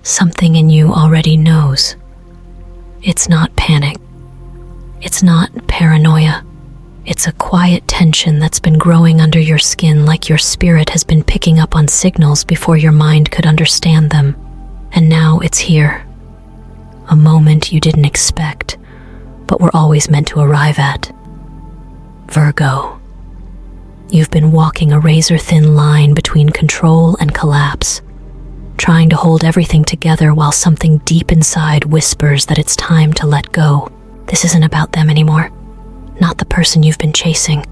Something in you already knows. It's not panic. It's not paranoia. It's a quiet tension that's been growing under your skin, like your spirit has been picking up on signals before your mind could understand them. And now it's here. A moment you didn't expect, but were always meant to arrive at. Virgo. You've been walking a razor-thin line between control and collapse, trying to hold everything together while something deep inside whispers that it's time to let go. This isn't about them anymore. Not the person you've been chasing,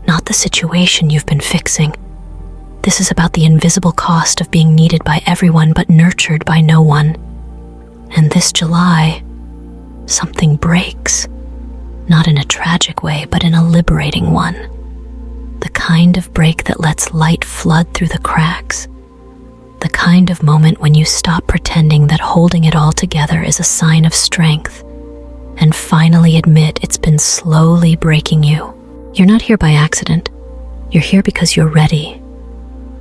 not the situation you've been fixing. This is about the invisible cost of being needed by everyone but nurtured by no one. And this July, something breaks. Not in a tragic way, but in a liberating one. The kind of break that lets light flood through the cracks. The kind of moment when you stop pretending that holding it all together is a sign of strength and finally admit it's been slowly breaking you. You're not here by accident. You're here because you're ready.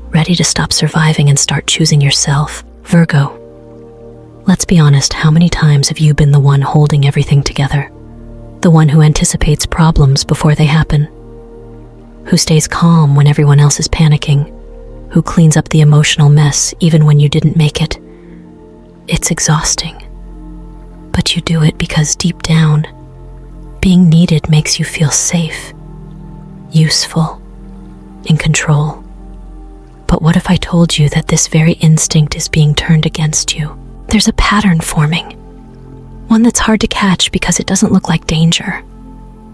Ready to stop surviving and start choosing yourself. Virgo. Let's be honest, how many times have you been the one holding everything together? The one who anticipates problems before they happen? Who stays calm when everyone else is panicking? Who cleans up the emotional mess even when you didn't make it? It's exhausting. But you do it because deep down, being needed makes you feel safe, useful, in control. But what if I told you that this very instinct is being turned against you? There's a pattern forming. One that's hard to catch because it doesn't look like danger.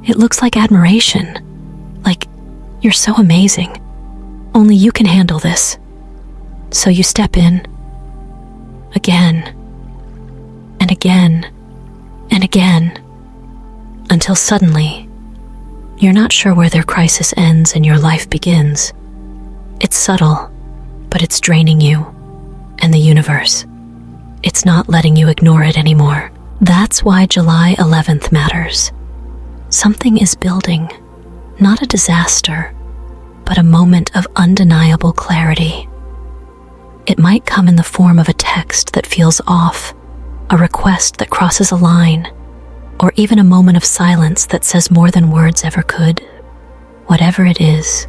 It looks like admiration. Like, you're so amazing. Only you can handle this. So you step in. Again. And again. And again. Until suddenly, you're not sure where their crisis ends and your life begins. It's subtle, but it's draining you and the universe. It's not letting you ignore it anymore. That's why July 11th matters. Something is building, not a disaster, but a moment of undeniable clarity. It might come in the form of a text that feels off, a request that crosses a line, or even a moment of silence that says more than words ever could. Whatever it is,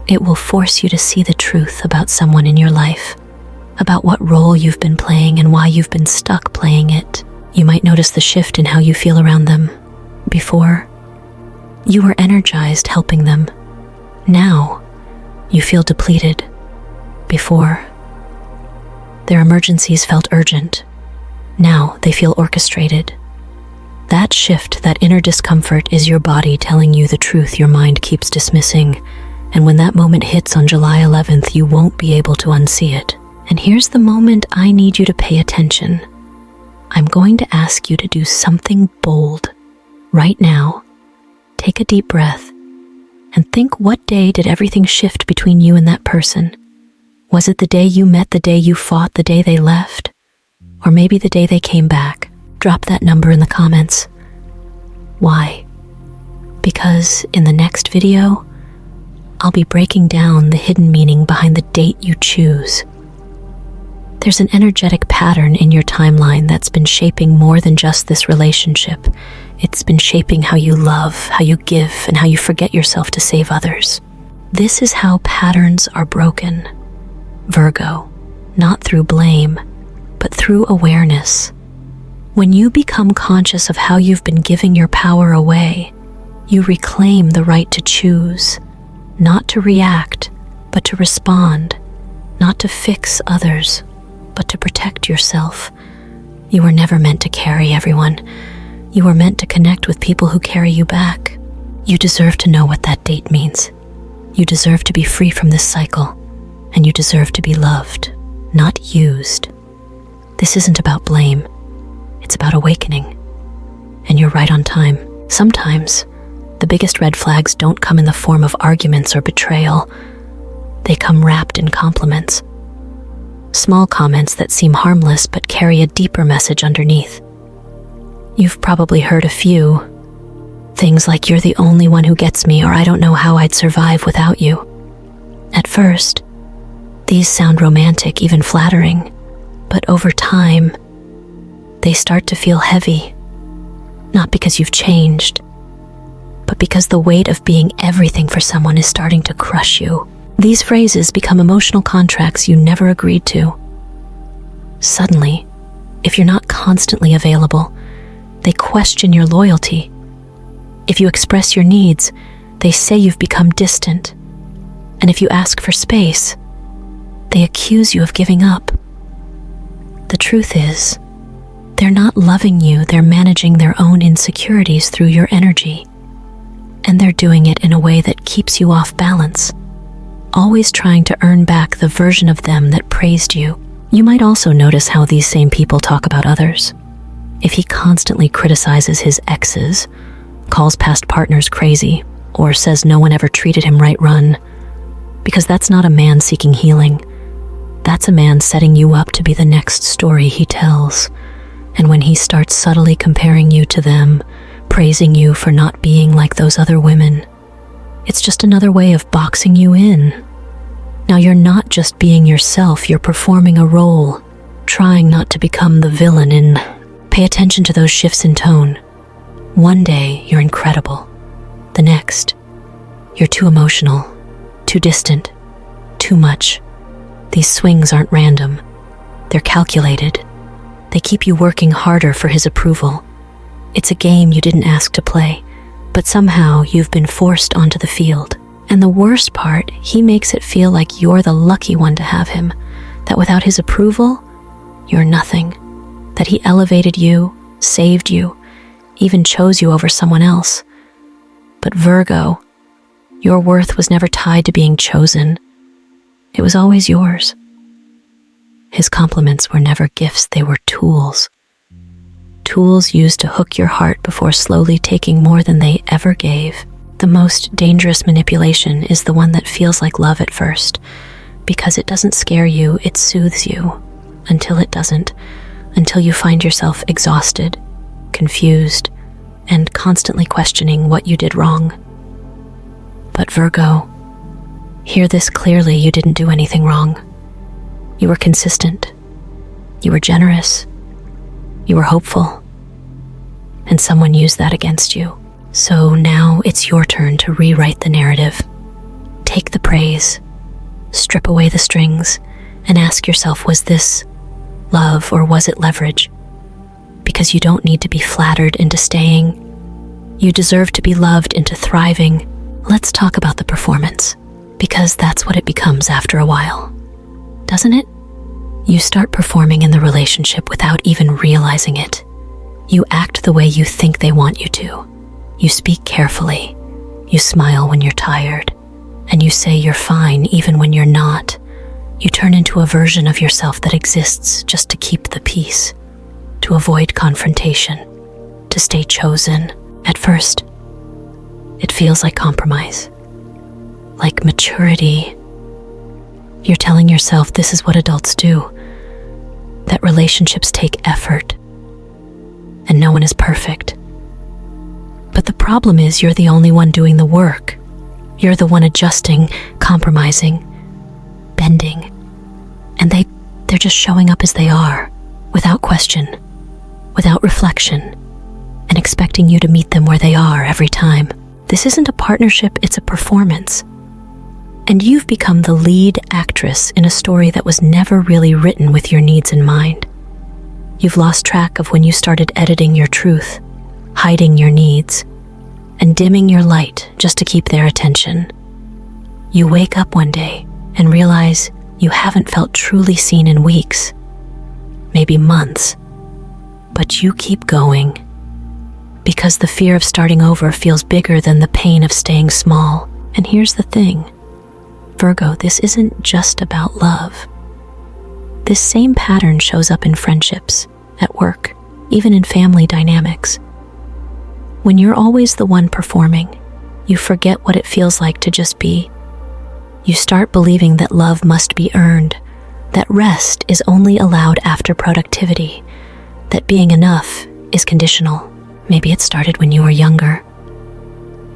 it will force you to see the truth about someone in your life, about what role you've been playing and why you've been stuck playing it. You might notice the shift in how you feel around them. Before, you were energized helping them. Now, you feel depleted. Before, their emergencies felt urgent. Now, they feel orchestrated. That shift, that inner discomfort, is your body telling you the truth your mind keeps dismissing. And when that moment hits on July 11th, you won't be able to unsee it. And here's the moment I need you to pay attention. I'm going to ask you to do something bold. Right now, take a deep breath and think, what day did everything shift between you and that person? Was it the day you met, the day you fought, the day they left? Or maybe the day they came back? Drop that number in the comments. Why? Because in the next video, I'll be breaking down the hidden meaning behind the date you choose. There's an energetic pattern in your timeline that's been shaping more than just this relationship. It's been shaping how you love, how you give, and how you forget yourself to save others. This is how patterns are broken. Virgo, not through blame, but through awareness. When you become conscious of how you've been giving your power away, you reclaim the right to choose, not to react, but to respond, not to fix others, but to protect yourself. You were never meant to carry everyone. You were meant to connect with people who carry you back. You deserve to know what that date means. You deserve to be free from this cycle, and you deserve to be loved, not used. This isn't about blame. It's about awakening. And you're right on time. Sometimes, the biggest red flags don't come in the form of arguments or betrayal. They come wrapped in compliments. Small comments that seem harmless but carry a deeper message underneath. You've probably heard a few. Things like, "You're the only one who gets me," or "I don't know how I'd survive without you." At first, these sound romantic, even flattering. But over time, they start to feel heavy, not because you've changed, but because the weight of being everything for someone is starting to crush you. These phrases become emotional contracts you never agreed to. Suddenly, if you're not constantly available, they question your loyalty. If you express your needs, they say you've become distant. And if you ask for space, they accuse you of giving up. The truth is, they're not loving you, they're managing their own insecurities through your energy. And they're doing it in a way that keeps you off balance, always trying to earn back the version of them that praised you. You might also notice how these same people talk about others. If he constantly criticizes his exes, calls past partners crazy, or says no one ever treated him right, run. Because that's not a man seeking healing. That's a man setting you up to be the next story he tells. And when he starts subtly comparing you to them, praising you for not being like those other women, it's just another way of boxing you in. Now you're not just being yourself, you're performing a role, trying not to become the villain in. Pay attention to those shifts in tone. One day, you're incredible. The next, you're too emotional, too distant, too much. These swings aren't random. They're calculated. They keep you working harder for his approval. It's a game you didn't ask to play, but somehow you've been forced onto the field. And the worst part, he makes it feel like you're the lucky one to have him, that without his approval, you're nothing, that he elevated you, saved you, even chose you over someone else. But Virgo, your worth was never tied to being chosen. It was always yours. His compliments were never gifts, they were tools. Tools used to hook your heart before slowly taking more than they ever gave. The most dangerous manipulation is the one that feels like love at first, because it doesn't scare you, it soothes you, until it doesn't, until you find yourself exhausted, confused, and constantly questioning what you did wrong. But Virgo, hear this clearly, you didn't do anything wrong. You were consistent. You were generous. You were hopeful. And someone used that against you. So now it's your turn to rewrite the narrative. Take the praise, strip away the strings, and ask yourself, was this love or was it leverage? Because you don't need to be flattered into staying. You deserve to be loved into thriving. Let's talk about the performance, because that's what it becomes after a while, doesn't it? You start performing in the relationship without even realizing it. You act the way you think they want you to. You speak carefully. You smile when you're tired. And you say you're fine even when you're not. You turn into a version of yourself that exists just to keep the peace, to avoid confrontation, to stay chosen. At first, it feels like compromise, like maturity. You're telling yourself this is what adults do, that relationships take effort, and no one is perfect. But the problem is you're the only one doing the work. You're the one adjusting, compromising, bending, and they're just showing up as they are, without question, without reflection, and expecting you to meet them where they are every time. This isn't a partnership, it's a performance. And you've become the lead actress in a story that was never really written with your needs in mind. You've lost track of when you started editing your truth, hiding your needs, and dimming your light just to keep their attention. You wake up one day and realize you haven't felt truly seen in weeks, maybe months, but you keep going because the fear of starting over feels bigger than the pain of staying small. And here's the thing, Virgo, this isn't just about love. This same pattern shows up in friendships, at work, even in family dynamics. When you're always the one performing, you forget what it feels like to just be. You start believing that love must be earned, that rest is only allowed after productivity, that being enough is conditional. Maybe it started when you were younger.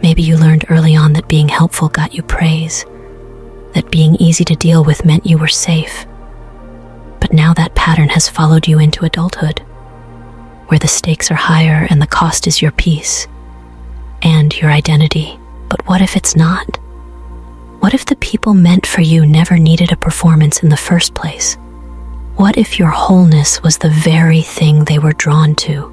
Maybe you learned early on that being helpful got you praise, that being easy to deal with meant you were safe. But now that pattern has followed you into adulthood, where the stakes are higher and the cost is your peace and your identity. But what if it's not? What if the people meant for you never needed a performance in the first place? What if your wholeness was the very thing they were drawn to?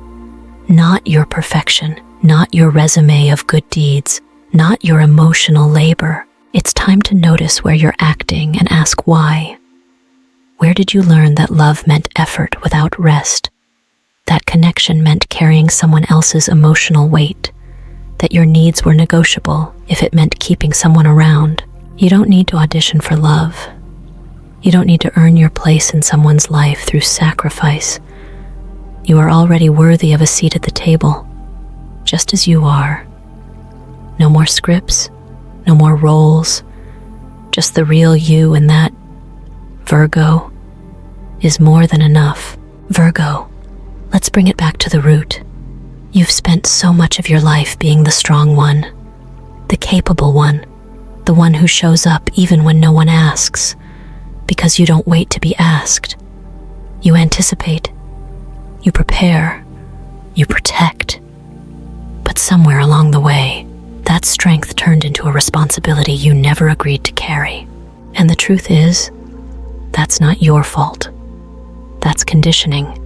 Not your perfection, not your resume of good deeds, not your emotional labor. It's time to notice where you're acting and ask why. Where did you learn that love meant effort without rest? That connection meant carrying someone else's emotional weight? That your needs were negotiable if it meant keeping someone around? You don't need to audition for love. You don't need to earn your place in someone's life through sacrifice. You are already worthy of a seat at the table, just as you are. No more scripts, no more roles, just the real you, and that, Virgo, is more than enough. Virgo, let's bring it back to the root. You've spent so much of your life being the strong one, the capable one, the one who shows up even when no one asks, because you don't wait to be asked. You anticipate, you prepare, you protect. But somewhere along the way, that strength turned into a responsibility you never agreed to carry. And the truth is, that's not your fault. That's conditioning.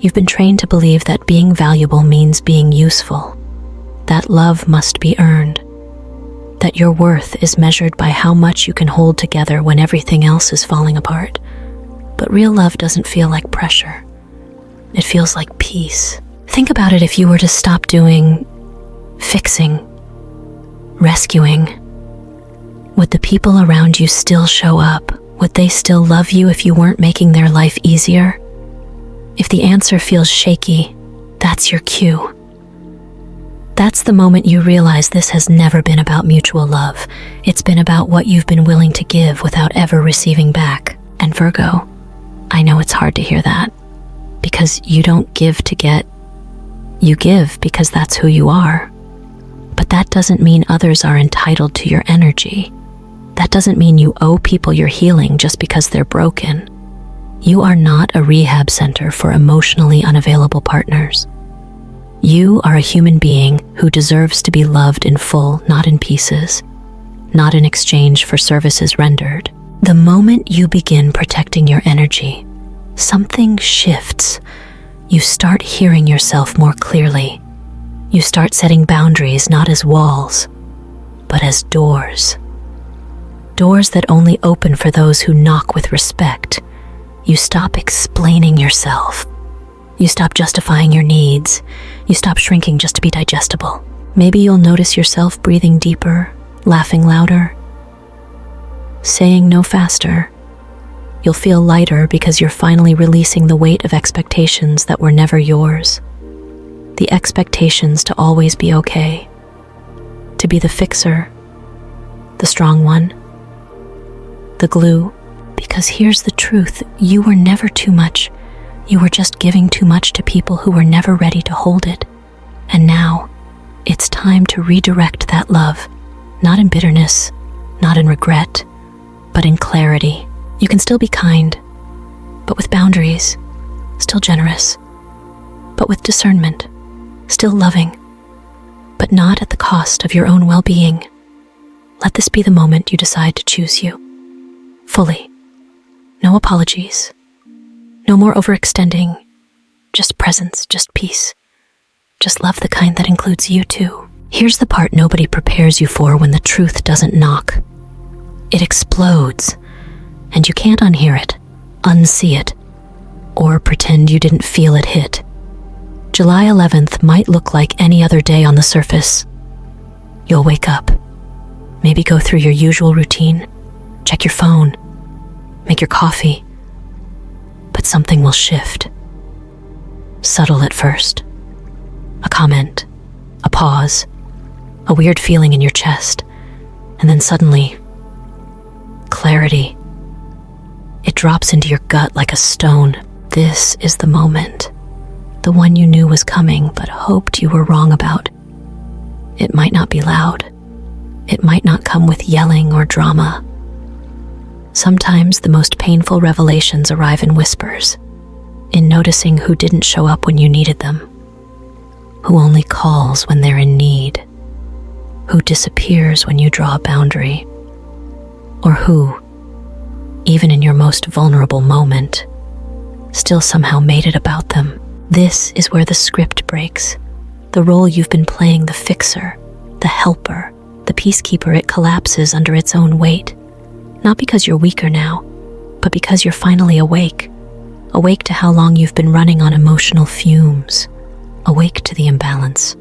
You've been trained to believe that being valuable means being useful, that love must be earned, that your worth is measured by how much you can hold together when everything else is falling apart. But real love doesn't feel like pressure. It feels like peace. Think about it. If you were to stop doing fixing, rescuing, would the people around you still show up? Would they still love you if you weren't making their life easier? If the answer feels shaky, that's your cue. That's the moment you realize this has never been about mutual love. It's been about what you've been willing to give without ever receiving back. And Virgo, I know it's hard to hear that, because you don't give to get. You give because that's who you are. But that doesn't mean others are entitled to your energy. That doesn't mean you owe people your healing just because they're broken. You are not a rehab center for emotionally unavailable partners. You are a human being who deserves to be loved in full, not in pieces, not in exchange for services rendered. The moment you begin protecting your energy, something shifts. You start hearing yourself more clearly. You start setting boundaries not as walls, but as doors. Doors that only open for those who knock with respect. You stop explaining yourself. You stop justifying your needs. You stop shrinking just to be digestible. Maybe you'll notice yourself breathing deeper, laughing louder, saying no faster. You'll feel lighter because you're finally releasing the weight of expectations that were never yours. The expectations to always be okay, to be the fixer, the strong one, the glue. Because here's the truth, you were never too much. You were just giving too much to people who were never ready to hold it. And now, it's time to redirect that love, not in bitterness, not in regret, but in clarity. You can still be kind, but with boundaries, still generous, but with discernment, still loving, but not at the cost of your own well-being. Let this be the moment you decide to choose you, fully. No apologies, no more overextending, just presence, just peace, just love, the kind that includes you too. Here's the part nobody prepares you for when the truth doesn't knock. It explodes, and you can't unhear it, unsee it, or pretend you didn't feel it hit. July 11th might look like any other day on the surface. You'll wake up, maybe go through your usual routine, check your phone, make your coffee, but something will shift. Subtle at first. A comment, a pause, a weird feeling in your chest, and then suddenly, clarity. It drops into your gut like a stone. This is the moment, the one you knew was coming but hoped you were wrong about. It might not be loud. It might not come with yelling or drama. Sometimes the most painful revelations arrive in whispers, in noticing who didn't show up when you needed them, who only calls when they're in need, who disappears when you draw a boundary, or who, even in your most vulnerable moment, still somehow made it about them. This is where the script breaks. The role you've been playing, the fixer, the helper, the peacekeeper, it collapses under its own weight. Not because you're weaker now, but because you're finally awake. Awake to how long you've been running on emotional fumes. Awake to the imbalance.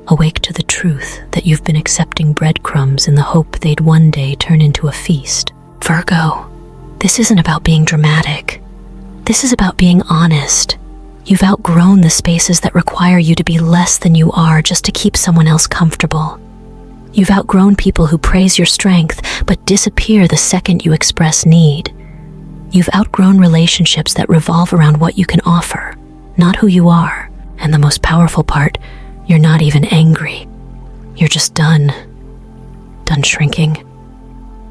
Awake to the truth that you've been accepting breadcrumbs in the hope they'd one day turn into a feast. Virgo, this isn't about being dramatic. This is about being honest. You've outgrown the spaces that require you to be less than you are just to keep someone else comfortable. You've outgrown people who praise your strength but disappear the second you express need. You've outgrown relationships that revolve around what you can offer, not who you are. And the most powerful part, you're not even angry. You're just done. Done shrinking.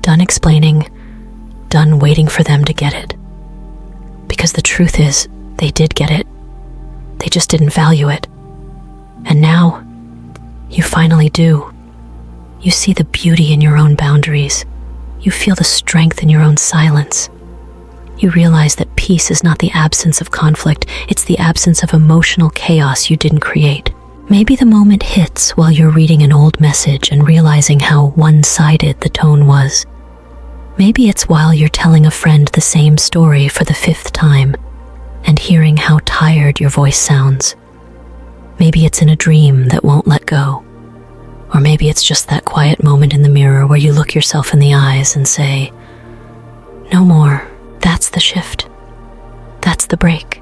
Done explaining. Done waiting for them to get it. Because the truth is, they did get it. They just didn't value it. And now, you finally do. You see the beauty in your own boundaries. You feel the strength in your own silence. You realize that peace is not the absence of conflict, it's the absence of emotional chaos you didn't create. Maybe the moment hits while you're reading an old message and realizing how one-sided the tone was. Maybe it's while you're telling a friend the same story for the 5th time and hearing how tired your voice sounds. Maybe it's in a dream that won't let go. Or maybe it's just that quiet moment in the mirror where you look yourself in the eyes and say, "No more." That's the shift. That's the break.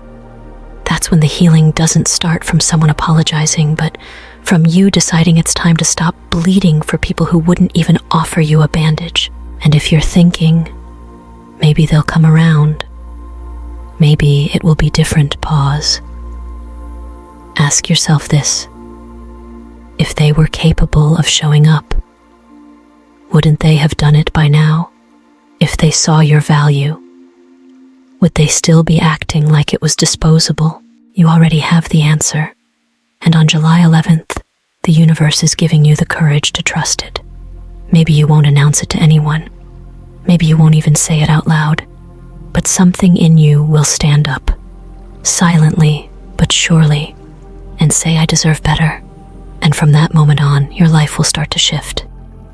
That's when the healing doesn't start from someone apologizing, but from you deciding it's time to stop bleeding for people who wouldn't even offer you a bandage. And if you're thinking, maybe they'll come around, maybe it will be different, pause. Ask yourself this: if they were capable of showing up, wouldn't they have done it by now? If they saw your value, would they still be acting like it was disposable? You already have the answer. And on July 11th, the universe is giving you the courage to trust it. Maybe you won't announce it to anyone. Maybe you won't even say it out loud. But something in you will stand up, silently but surely, and say, "I deserve better." And from that moment on, your life will start to shift.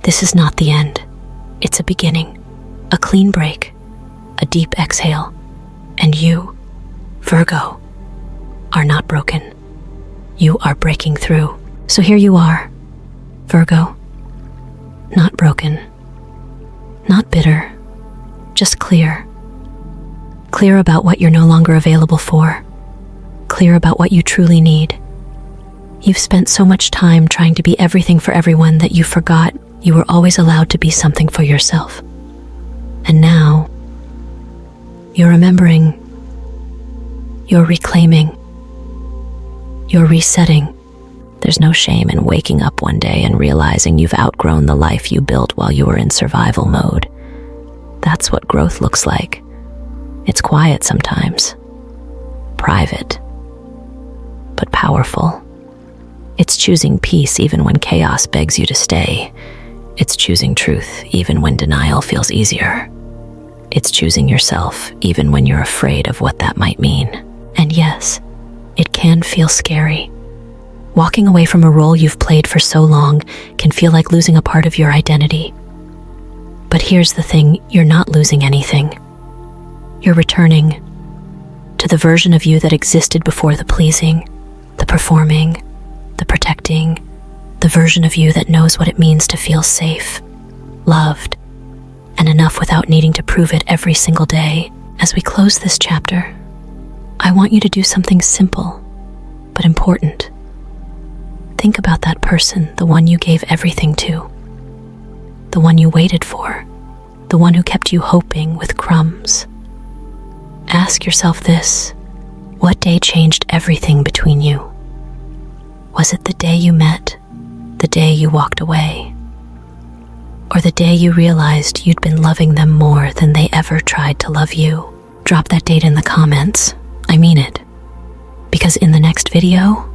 This is not the end. It's a beginning, a clean break, a deep exhale. And you, Virgo, are not broken. You are breaking through. So here you are, Virgo, not broken, not bitter, just clear. Clear about what you're no longer available for. Clear about what you truly need. You've spent so much time trying to be everything for everyone that you forgot you were always allowed to be something for yourself. And now, you're remembering, you're reclaiming, you're resetting. There's no shame in waking up one day and realizing you've outgrown the life you built while you were in survival mode. That's what growth looks like. It's quiet sometimes, private, but powerful. It's choosing peace even when chaos begs you to stay. It's choosing truth even when denial feels easier. It's choosing yourself even when you're afraid of what that might mean. And yes, it can feel scary. Walking away from a role you've played for so long can feel like losing a part of your identity. But here's the thing, you're not losing anything. You're returning to the version of you that existed before the pleasing, the performing, the protecting, the version of you that knows what it means to feel safe, loved, and enough without needing to prove it every single day. As we close this chapter, I want you to do something simple, but important. Think about that person, the one you gave everything to, the one you waited for, the one who kept you hoping with crumbs. Ask yourself this: what day changed everything between you? Was it the day you met, the day you walked away? or the day you realized you'd been loving them more than they ever tried to love you. Drop that date in the comments. I mean it. Because in the next video,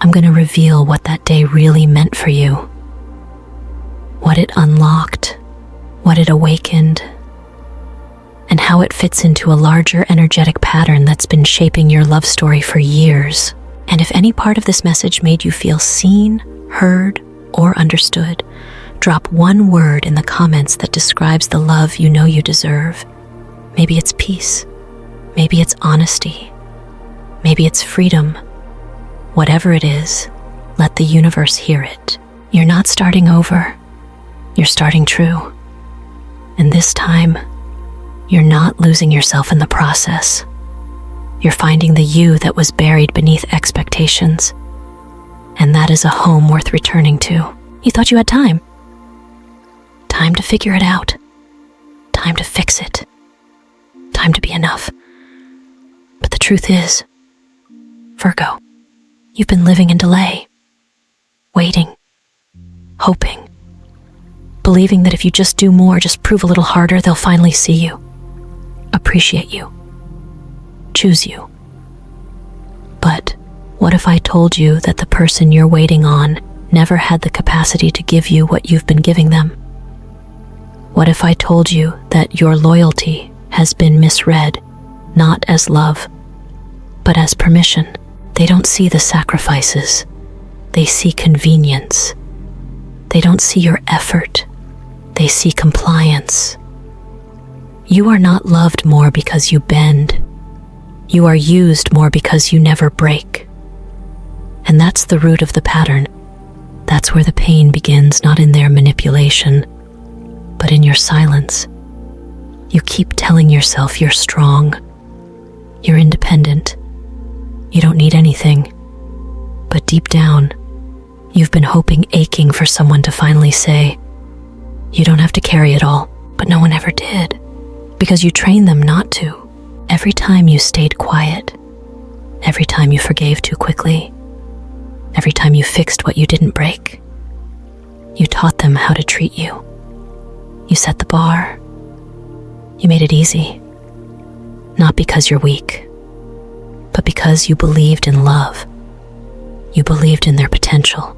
I'm going to reveal what that day really meant for you. What it unlocked, what it awakened, and how it fits into a larger energetic pattern that's been shaping your love story for years. And if any part of this message made you feel seen, heard, or understood, drop one word in the comments that describes the love you know you deserve. Maybe it's peace. Maybe it's honesty. Maybe it's freedom. Whatever it is, let the universe hear it. You're not starting over. You're starting true. And this time, you're not losing yourself in the process. You're finding the you that was buried beneath expectations. And that is a home worth returning to. You thought you had time. Time to figure it out. Time to fix it. Time to be enough. But the truth is, Virgo, you've been living in delay. Waiting. Hoping. Believing that if you just do more, just prove a little harder, they'll finally see you. Appreciate you. Choose you. But what if I told you that the person you're waiting on never had the capacity to give you what you've been giving them? What if I told you that your loyalty has been misread, not as love, but as permission? They don't see the sacrifices. They see convenience. They don't see your effort. They see compliance. You are not loved more because you bend. You are used more because you never break. And that's the root of the pattern. That's where the pain begins, not in their manipulation, but in your silence. You keep telling yourself you're strong, you're independent, you don't need anything. But deep down, you've been hoping, aching for someone to finally say, you don't have to carry it all. But no one ever did, because you trained them not to. Every time you stayed quiet, every time you forgave too quickly, every time you fixed what you didn't break, you taught them how to treat you. You set the bar. You made it easy. Not because you're weak, but because you believed in love. You believed in their potential.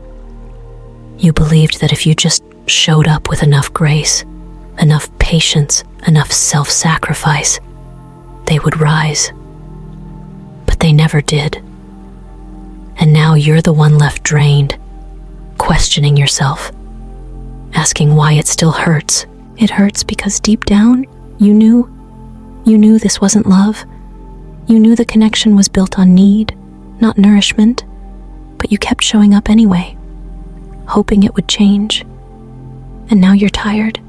You believed that if you just showed up with enough grace, enough patience, enough self-sacrifice, they would rise. But they never did. And now you're the one left drained, questioning yourself, asking why it still hurts. It hurts because deep down, you knew this wasn't love. You knew the connection was built on need, not nourishment, but you kept showing up anyway, hoping it would change. And now you're tired.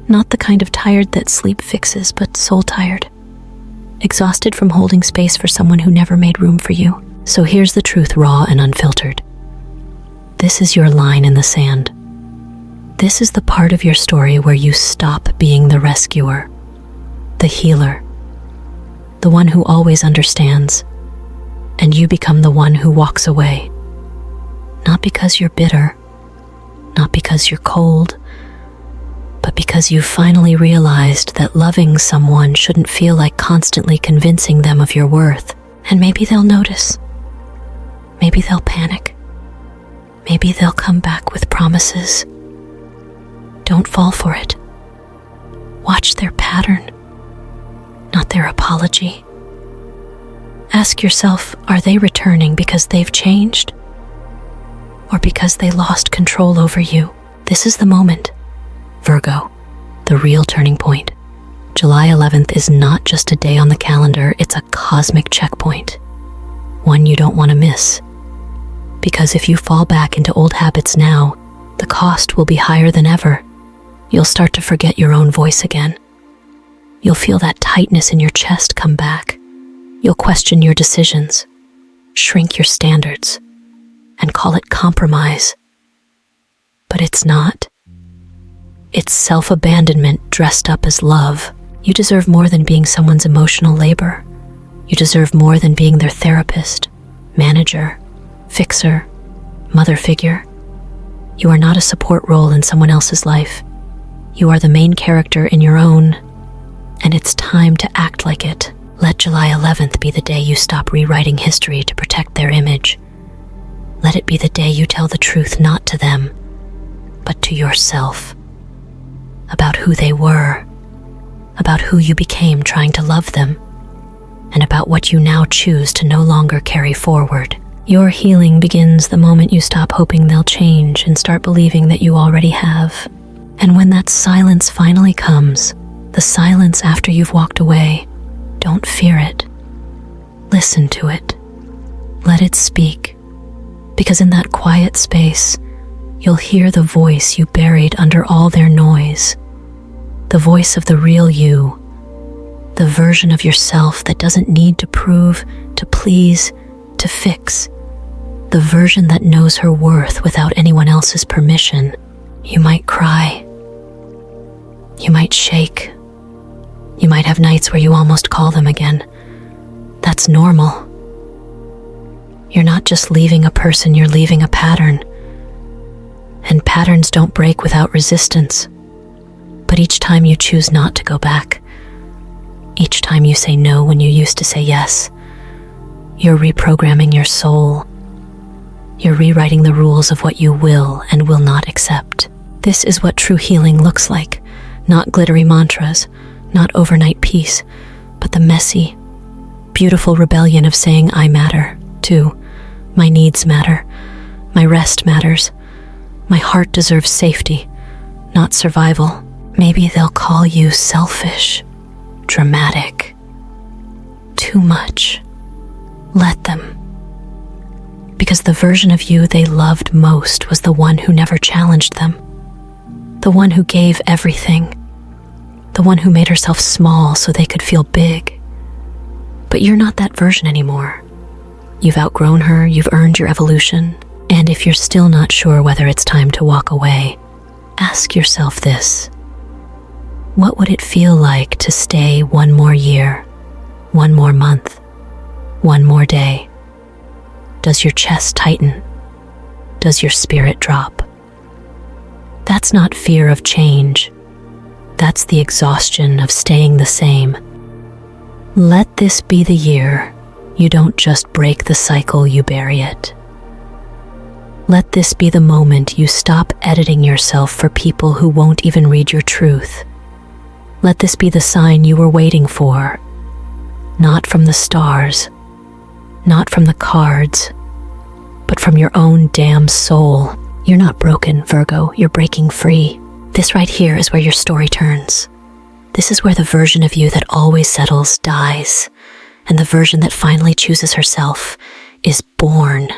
Not the kind of tired that sleep fixes, but soul tired. Exhausted from holding space for someone who never made room for you. So here's the truth, raw and unfiltered. This is your line in the sand. This is the part of your story where you stop being the rescuer, the healer, the one who always understands, and you become the one who walks away. Not because you're bitter, not because you're cold, but because you finally realized that loving someone shouldn't feel like constantly convincing them of your worth. And maybe they'll notice. Maybe they'll panic. Maybe they'll come back with promises. Don't fall for it. Watch their pattern, not their apology. Ask yourself, are they returning because they've changed? Or because they lost control over you? This is the moment. Virgo, the real turning point. July 11th is not just a day on the calendar, it's a cosmic checkpoint. One you don't want to miss. Because if you fall back into old habits now, the cost will be higher than ever. You'll start to forget your own voice again. You'll feel that tightness in your chest come back. You'll question your decisions, shrink your standards, and call it compromise. But it's not. It's self-abandonment dressed up as love. You deserve more than being someone's emotional labor. You deserve more than being their therapist, manager, fixer, mother figure. You are not a support role in someone else's life. You are the main character in your own, and it's time to act like it. Let July 11th be the day you stop rewriting history to protect their image. Let it be the day you tell the truth not to them, but to yourself. About who they were, about who you became trying to love them, and about what you now choose to no longer carry forward. Your healing begins the moment you stop hoping they'll change and start believing that you already have. And when that silence finally comes, the silence after you've walked away, don't fear it. Listen to it. Let it speak. Because in that quiet space, you'll hear the voice you buried under all their noise. The voice of the real you. The version of yourself that doesn't need to prove, to please, to fix. The version that knows her worth without anyone else's permission. You might cry. You might shake. You might have nights where you almost call them again. That's normal. You're not just leaving a person, you're leaving a pattern. And patterns don't break without resistance. But each time you choose not to go back, each time you say no when you used to say yes, you're reprogramming your soul. You're rewriting the rules of what you will and will not accept. This is what true healing looks like. Not glittery mantras, not overnight peace, but the messy, beautiful rebellion of saying I matter, too. My needs matter. My rest matters. My heart deserves safety, not survival. Maybe they'll call you selfish, dramatic, too much. Let them. Because the version of you they loved most was the one who never challenged them. The one who gave everything. The one who made herself small so they could feel big. But you're not that version anymore. You've outgrown her, you've earned your evolution. And if you're still not sure whether it's time to walk away, ask yourself this. What would it feel like to stay one more year, one more month, one more day? Does your chest tighten? Does your spirit drop? That's not fear of change. That's the exhaustion of staying the same. Let this be the year you don't just break the cycle, you bury it. Let this be the moment you stop editing yourself for people who won't even read your truth. Let this be the sign you were waiting for, not from the stars, not from the cards, but from your own damn soul. You're not broken, Virgo, you're breaking free. This right here is where your story turns. This is where the version of you that always settles dies, and the version that finally chooses herself is born.